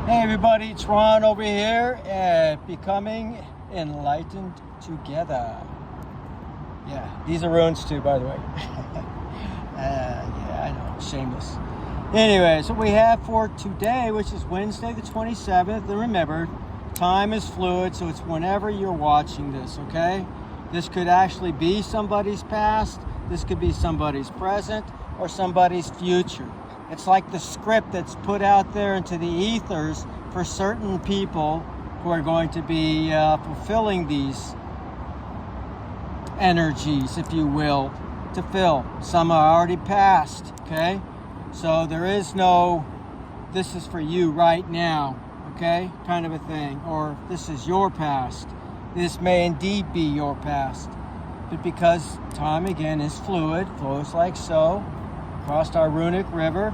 Hey everybody, it's Ron over here at Becoming Enlightened Together. Yeah, these are runes too, by the way. Yeah, I know, shameless. Anyway, so we have for today, which is Wednesday the 27th, and remember, time is fluid, so it's whenever you're watching this, okay? This could actually be somebody's past, this could be somebody's present, or somebody's future. It's like the script that's put out there into the ethers for certain people who are going to be fulfilling these energies, if you will, to fill. Some are already past, okay? So there is no, this is for you right now, okay? Kind of a thing. Or this is your past. This may indeed be your past. But because time, again, is fluid, flows like so, across our runic river.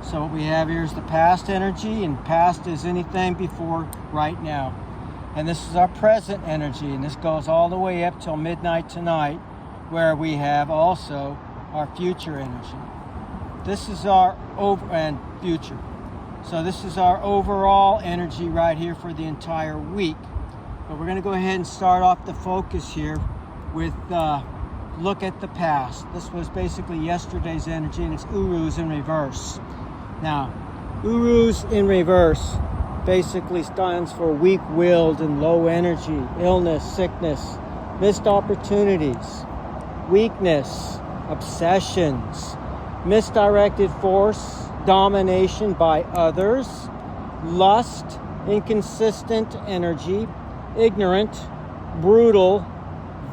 So what we have here is the past energy, and past is anything before right now. And this is our present energy, and this goes all the way up till midnight tonight, where we have also our future energy. This is our future. So this is our overall energy right here for the entire week. But we're going to go ahead and start off the focus here with look at the past. This was basically yesterday's energy, and it's Urus in reverse. Now, Urus in reverse basically stands for weak-willed and low energy, illness, sickness, missed opportunities, weakness, obsessions, misdirected force, domination by others, lust, inconsistent energy, ignorant, brutal,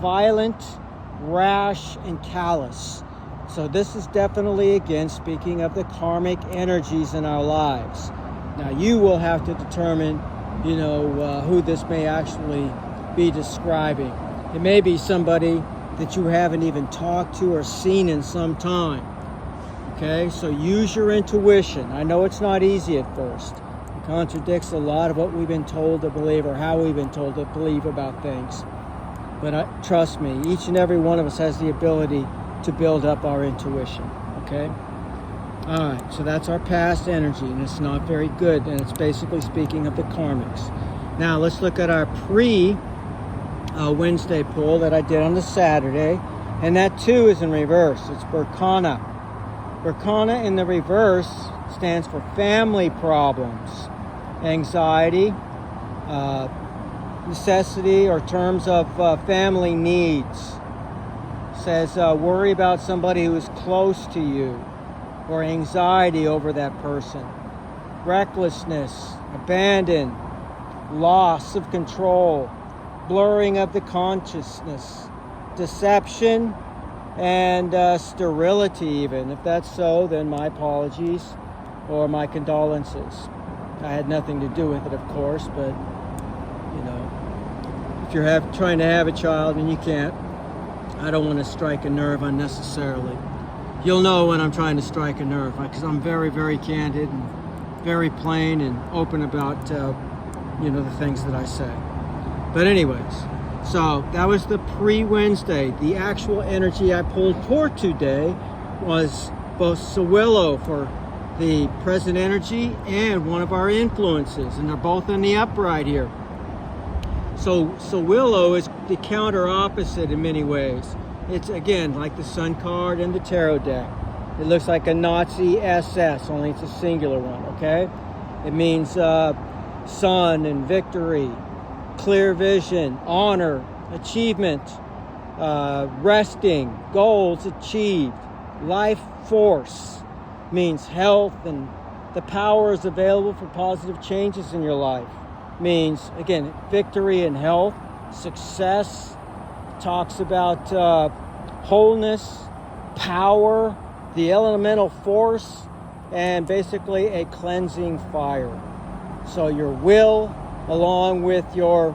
violent, rash, and callous. So this is definitely, again, speaking of the karmic energies in our lives. Now you will have to determine, who this may actually be describing. It may be somebody that you haven't even talked to or seen in some time. Okay, so use your intuition. I know it's not easy at first. It contradicts a lot of what we've been told to believe or how we've been told to believe about things. But trust me, each and every one of us has the ability to build up our intuition, okay? All right, so that's our past energy, and it's not very good, and it's basically speaking of the karmics. Now, let's look at our pre-Wednesday pull that I did on the Saturday, and that too is in reverse. It's Berkana. Berkana in the reverse stands for family problems, anxiety, necessity or terms of family needs. Says worry about somebody who is close to you, or anxiety over that person, recklessness, abandon, loss of control, blurring of the consciousness, deception, and sterility even. If that's so, then my apologies or my condolences. I had nothing to do with it, of course, but if you're trying to have a child and you can't, I don't want to strike a nerve unnecessarily. You'll know when I'm trying to strike a nerve, because I'm very, very candid and very plain and open about, the things that I say. But anyways, so that was the pre-Wednesday. The actual energy I pulled for today was both Sawillo for the present energy and one of our influences, and they're both in the upright here. So Sawillo is the counter opposite in many ways. It's, again, like the Sun card and the Tarot deck. It looks like a Nazi SS, only it's a singular one, okay? It means sun and victory, clear vision, honor, achievement, resting, goals achieved, life force. Means health and the power is available for positive changes in your life. Means, again, victory and health, success, talks about wholeness, power, the elemental force, and basically a cleansing fire. So your will, along with your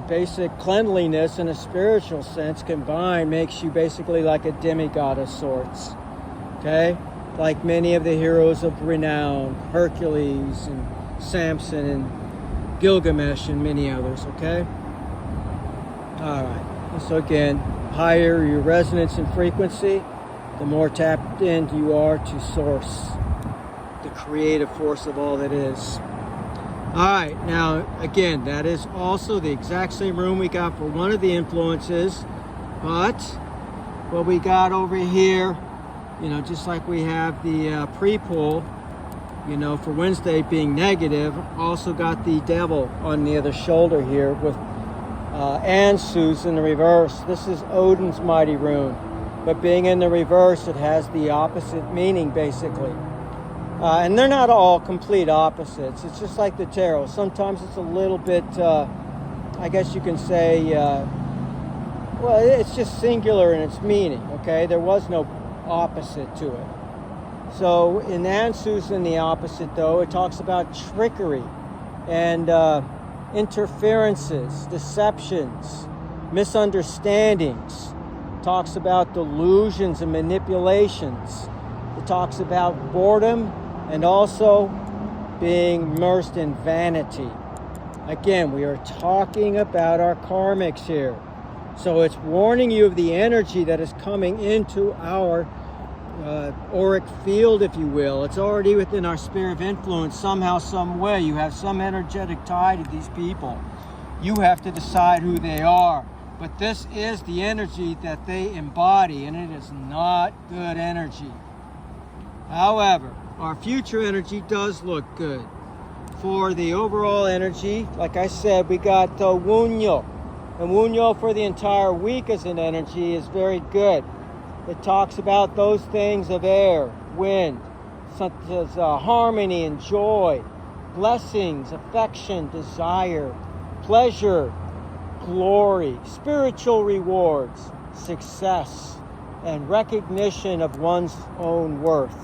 basic cleanliness in a spiritual sense combined, makes you basically like a demigod of sorts. Okay? Like many of the heroes of renown, Hercules and Samson and Gilgamesh and many others, okay? All right. So again, higher your resonance and frequency, the more tapped in you are to source, the creative force of all that is. Alright, now again, that is also the exact same room we got for one of the influences, but what we got over here, you know, just like we have the pre-pull, you know, for Wednesday being negative, also got the devil on the other shoulder here with Ansus in the reverse. This is Odin's mighty rune, but being in the reverse, it has the opposite meaning basically. And they're not all complete opposites. It's just like the tarot. Sometimes it's a little bit, I guess you can say, well, it's just singular in its meaning, okay? There was no opposite to it. So in Ansus, in the opposite, though, it talks about trickery and interferences, deceptions, misunderstandings. It talks about delusions and manipulations. It talks about boredom and also being immersed in vanity. Again, we are talking about our karmics here. So it's warning you of the energy that is coming into our auric field, if you will. It's already within our sphere of influence somehow, some way. You have some energetic tie to these people. You have to decide who they are. But this is the energy that they embody, and it is not good energy. However, our future energy does look good. For the overall energy, like I said, we got Wunyo. And Wunyo for the entire week as an energy is very good. It talks about those things of air, wind, such as harmony and joy, blessings, affection, desire, pleasure, glory, spiritual rewards, success, and recognition of one's own worth.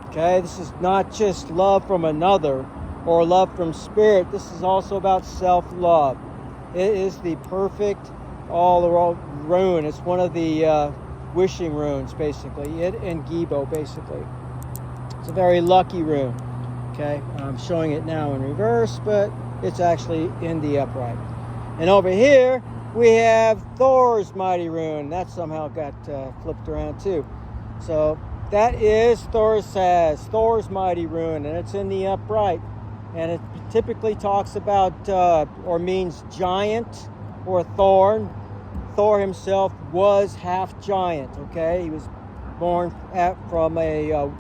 Okay, this is not just love from another or love from spirit. This is also about self-love. It is the perfect all-around rune. It's one of the wishing runes, basically. It and Gibo, basically. It's a very lucky rune. Okay, I'm showing it now in reverse, but it's actually in the upright. And over here, we have Thor's mighty rune. That somehow got flipped around too. So that is Thor's mighty rune, and it's in the upright. And it typically talks about or means giant or thorn. Thor himself was half giant, okay? He was born from a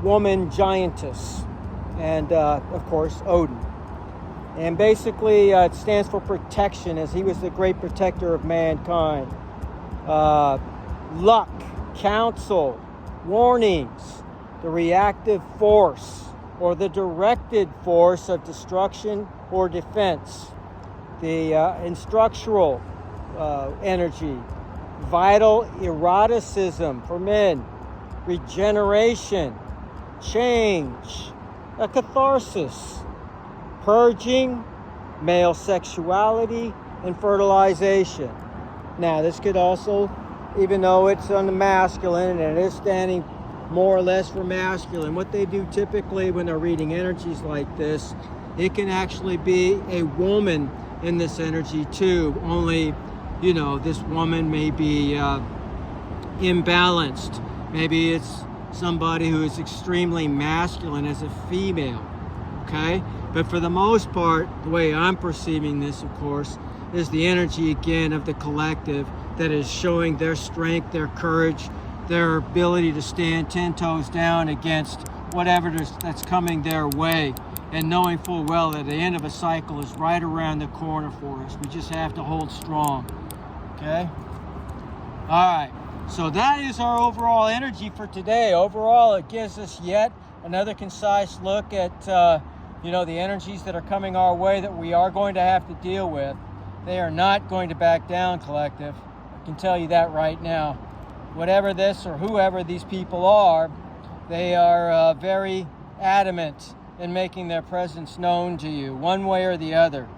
woman giantess, and of course Odin. And basically it stands for protection, as he was the great protector of mankind. Luck, counsel, warnings, the reactive force or the directed force of destruction or defense, the instructional energy, vital eroticism for men, regeneration, change, a catharsis, purging, male sexuality, and fertilization. Now, this could also, even though it's on the masculine and it is standing more or less for masculine, what they do typically when they're reading energies like this, it can actually be a woman in this energy too, only, you know, this woman may be imbalanced. Maybe it's somebody who is extremely masculine as a female, okay? But for the most part, the way I'm perceiving this, of course, is the energy, again, of the collective that is showing their strength, their courage, their ability to stand 10 toes down against whatever that's coming their way, and knowing full well that the end of a cycle is right around the corner for us. We just have to hold strong, okay? All right, so that is our overall energy for today. Overall, it gives us yet another concise look at you know, the energies that are coming our way that we are going to have to deal with. They are not going to back down, collective. I can tell you that right now. Whatever this or whoever these people are, they are very adamant in making their presence known to you, one way or the other.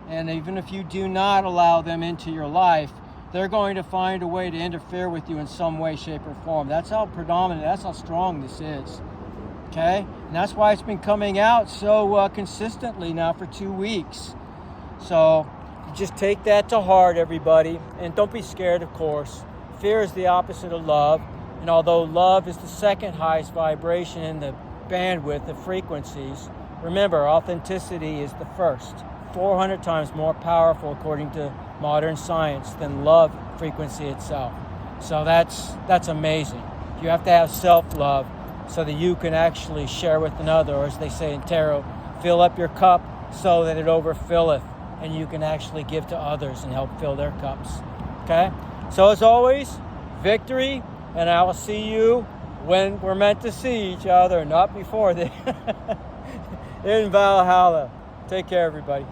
And even if you do not allow them into your life, they're going to find a way to interfere with you in some way, shape, or form. That's how predominant, that's how strong this is. Okay? And that's why it's been coming out so consistently now for 2 weeks. So just take that to heart, everybody. And don't be scared, of course. Fear is the opposite of love. And although love is the second highest vibration in the bandwidth of frequencies. Remember, authenticity is the first. 400 times more powerful, according to modern science, than love frequency itself. So that's amazing. You have to have self-love so that you can actually share with another, or as they say in tarot, fill up your cup so that it overfilleth, and you can actually give to others and help fill their cups. Okay? So as always, victory, and I will see you when we're meant to see each other, not before. In Valhalla. Take care, everybody.